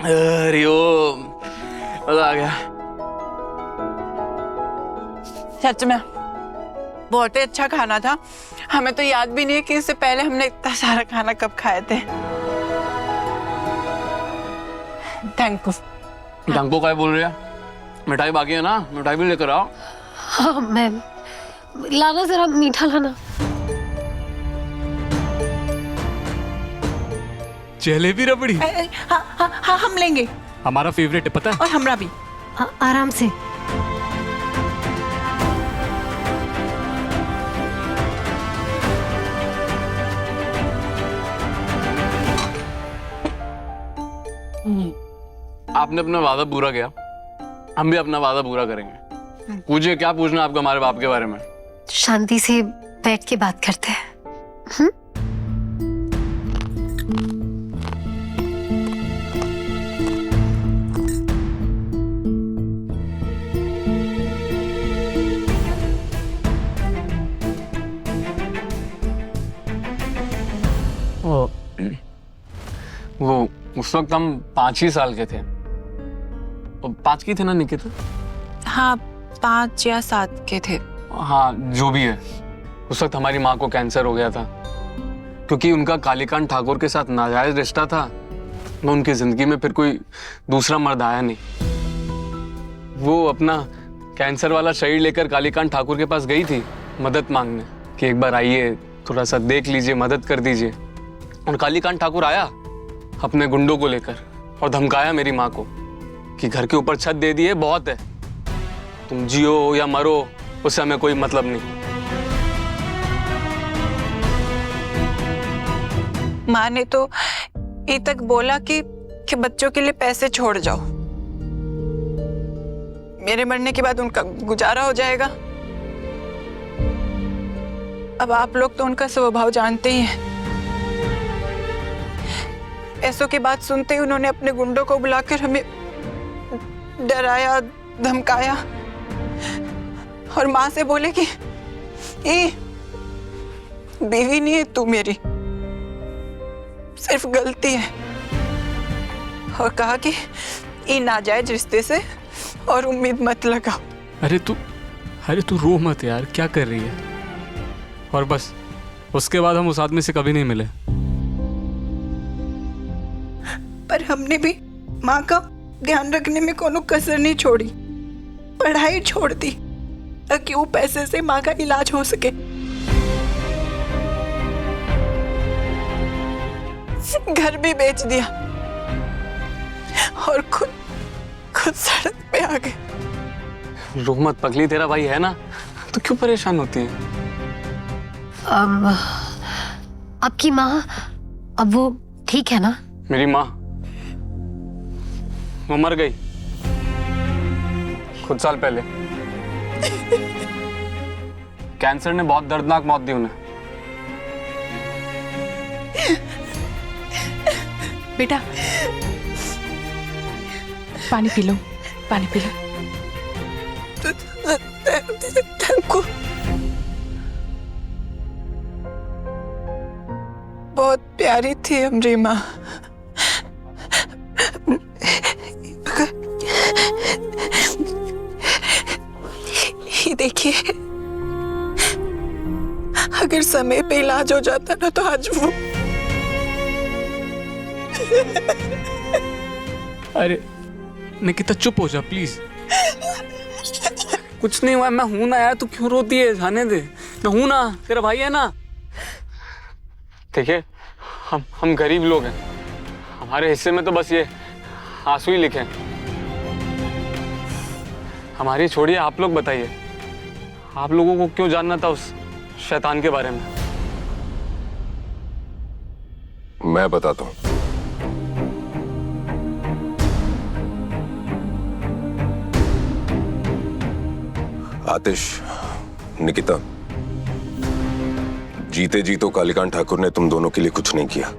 हरिओम, मजा आ गया। सच में बहुत ही अच्छा खाना था। हमें तो याद भी नहीं है कि इससे पहले हमने इतना सारा खाना कब खाए थे। Thank you. टंको काय बोल रही है? मिठाई बाकी है ना, मिठाई भी लेकर आओ। हाँ मैम, लाना जरा मीठा लाना। जलेबी रबड़ी हाँ हाँ हाँ, हम लेंगे। हमारा फेवरेट है, पता है। और हमरा भी। आराम से। आपने अपना वादा पूरा किया, हम भी अपना वादा पूरा करेंगे। पूछिए, क्या पूछना आपको हमारे बाप के बारे में? शांति से बैठ के बात करते हैं। वो उस वक्त हम 5 ही साल के थे। 5 की थे ना निकिता? हाँ 5 या 7 के थे। हाँ जो भी है, उस वक्त हमारी माँ को कैंसर हो गया था। क्योंकि उनका कालीकांत ठाकुर के साथ नाजायज रिश्ता था, तो उनकी जिंदगी में फिर कोई दूसरा मर्द आया नहीं। वो अपना कैंसर वाला शरीर लेकर कालीकांत ठाकुर के पास गई थी मदद मांगने कि एक बार आइए, थोड़ा सा देख लीजिए, मदद कर दीजिए। और कालीकांत ठाकुर आया अपने गुंडों को लेकर और धमकाया मेरी माँ को कि घर के ऊपर छत दे दी है, बहुत है, तुम जियो या मरो उससे हमें कोई मतलब नहीं। माँ ने तो ये तक बोला कि बच्चों के लिए पैसे छोड़ जाओ, मेरे मरने के बाद उनका गुजारा हो जाएगा। अब आप लोग तो उनका स्वभाव जानते ही हैं। पैसों की बात सुनते ही उन्होंने अपने गुंडों को बुलाकर हमें डराया, धमकाया और माँ से बोले कि ये बीवी नहीं है तू मेरी, सिर्फ गलती है। और कहा कि ये नाजायज रिश्ते से और उम्मीद मत लगाओ। अरे तू रो मत यार, क्या कर रही है? और बस उसके बाद हम उस आदमी से कभी नहीं मिले। पर हमने भी माँ का ध्यान रखने में कोनो कसर नहीं छोड़ी, पढ़ाई छोड़ दी ताकि वो पैसे से माँ का इलाज हो सके। घर भी बेच दिया और खुद सड़क पे आ गए। रो मत पगली, तेरा भाई है ना, तो क्यों परेशान होती है? आपकी माँ अब वो ठीक है ना? मेरी माँ वो मर गई कुछ साल पहले। कैंसर ने बहुत दर्दनाक मौत दी उन्हें। बेटा पानी पी लो, पानी पी लो। बहुत प्यारी थी हमारी माँ। ये देखिए, अगर समय पे इलाज हो जाता ना तो आज वो। अरे निकिता चुप हो जा प्लीज। कुछ नहीं हुआ, मैं हूं ना यार, तू क्यों रोती है? जाने दे, मैं हूं ना, तेरा भाई है ना। देखिए हम गरीब लोग हैं, हमारे हिस्से में तो बस ये आंसू ही लिखे। हमारी छोड़िए, आप लोग बताइए, आप लोगों को क्यों जानना था उस शैतान के बारे में? मैं बताता हूं। आतिश, निकिता, जीते जी तो कालीकांत ठाकुर ने तुम दोनों के लिए कुछ नहीं किया,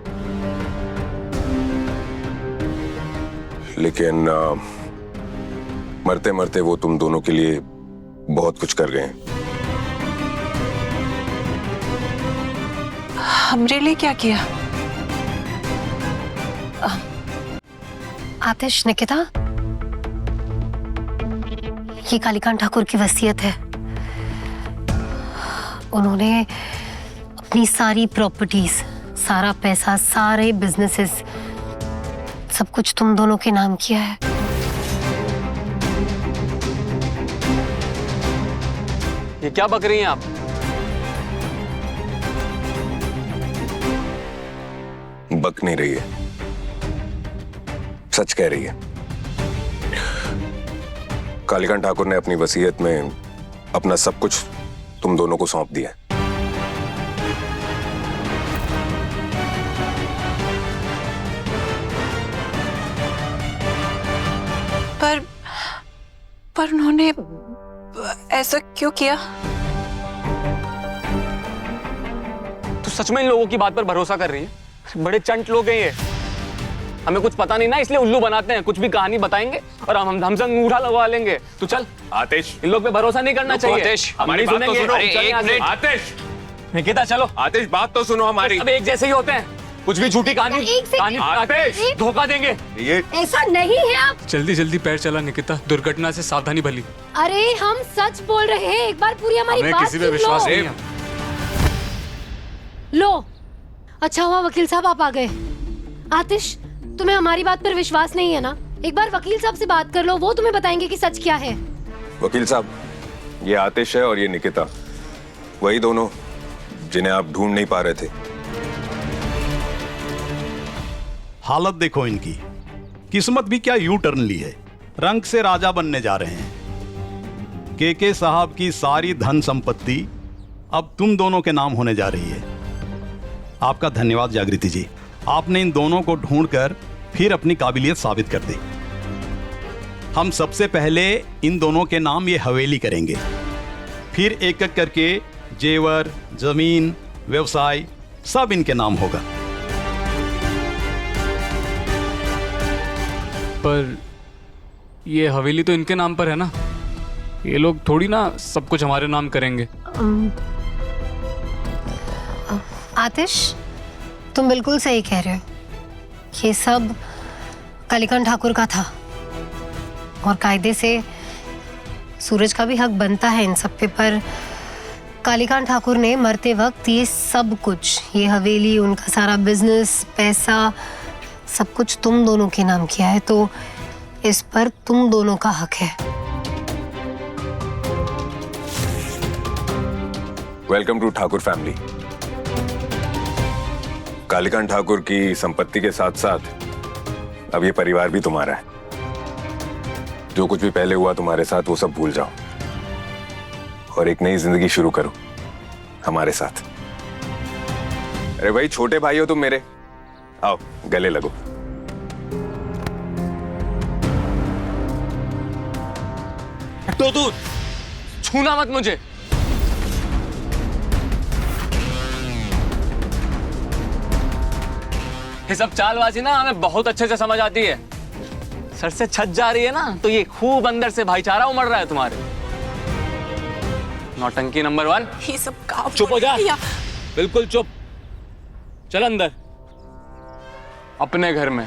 लेकिन मरते मरते वो तुम दोनों के लिए बहुत कुछ कर गए हैं। हमरे लिए क्या किया? आतिश, निकिता, ये कालीकांत ठाकुर की वसीयत है। उन्होंने अपनी सारी प्रॉपर्टीज, सारा पैसा, सारे बिजनेसेस, सब कुछ तुम दोनों के नाम किया है। ये क्या बक रही हैं आप? बक नहीं रही है, सच कह रही है। कालीकांत ठाकुर ने अपनी वसीयत में अपना सब कुछ तुम दोनों को सौंप दिया। पर उन्होंने ऐसा क्यों किया? तो सच में इन लोगों की बात पर भरोसा कर रही है? बड़े चंट लोग हैं ये। हमें कुछ पता नहीं ना, इसलिए उल्लू बनाते हैं। कुछ भी कहानी बताएंगे और हमसे अंगूठा लगवा लेंगे। तू चल। आतिश, इन लोग पे भरोसा नहीं करना चाहिए। आतिश, हमारी बात तो सुनो। आतिश, निकिता चलो। आतिश, बात तो सुनो हमारी। अब एक जैसे ही होते हैं, कुछ भी झूठी कहानी आतिश, धोखा देंगे। ये ऐसा नहीं है। आप जल्दी जल्दी पैर चला निकिता, दुर्घटना से सावधानी भली। अरे हम सच बोल रहे हैं, एक बार पूरी हमारी हमें बात किसी पे सुन विश्वास लो। नहीं है। लो, अच्छा हुआ वकील साहब आप आ गए। आतिश, तुम्हें हमारी बात पर विश्वास नहीं है ना? एक बार वकील साहब से बात कर लो, वो तुम्हें बताएंगे कि सच क्या है। वकील साहब, ये आतिश है और ये निकिता, वही दोनों जिन्हें आप ढूंढ नहीं पा रहे थे। हालत देखो इनकी, किस्मत भी क्या यू टर्न ली है। रंग से राजा बनने जा रहे हैं। के साहब की सारी धन संपत्ति अब तुम दोनों के नाम होने जा रही है। आपका धन्यवाद जागृति जी, आपने इन दोनों को ढूंढकर फिर अपनी काबिलियत साबित कर दी। हम सबसे पहले इन दोनों के नाम ये हवेली करेंगे, फिर एक एक करके जेवर, जमीन, व्यवसाय सब इनके नाम होगा। पर ये हवेली तो इनके नाम पर है ना, ये लोग थोड़ी ना सब कुछ हमारे नाम करेंगे। आतिश, तुम बिल्कुल सही कह रहे हो। ये सब कालीकांत ठाकुर का था और कायदे से सूरज का भी हक बनता है इन सब पे। पर कालीकांत ठाकुर ने मरते वक्त ये सब कुछ, ये हवेली, उनका सारा बिजनेस, पैसा, सब कुछ तुम दोनों के नाम किया है, तो इस पर तुम दोनों का हक है। Welcome to Thakur family. Kalikant Thakur की संपत्ति के साथ साथ अब ये परिवार भी तुम्हारा है। जो कुछ भी पहले हुआ तुम्हारे साथ वो सब भूल जाओ और एक नई जिंदगी शुरू करो हमारे साथ। अरे भाई, छोटे भाई हो तुम मेरे, आओ गले लगो। तो तू छूना मत मुझे। ये सब चालबाजी ना हमें बहुत अच्छे से समझ आती है। सर से छत जा रही है ना, तो ये खूब अंदर से भाईचारा उमड़ रहा है तुम्हारे। नौटंकी नंबर 1। ये सब काम चुप हो जा, बिल्कुल चुप। चल अंदर, अपने घर में।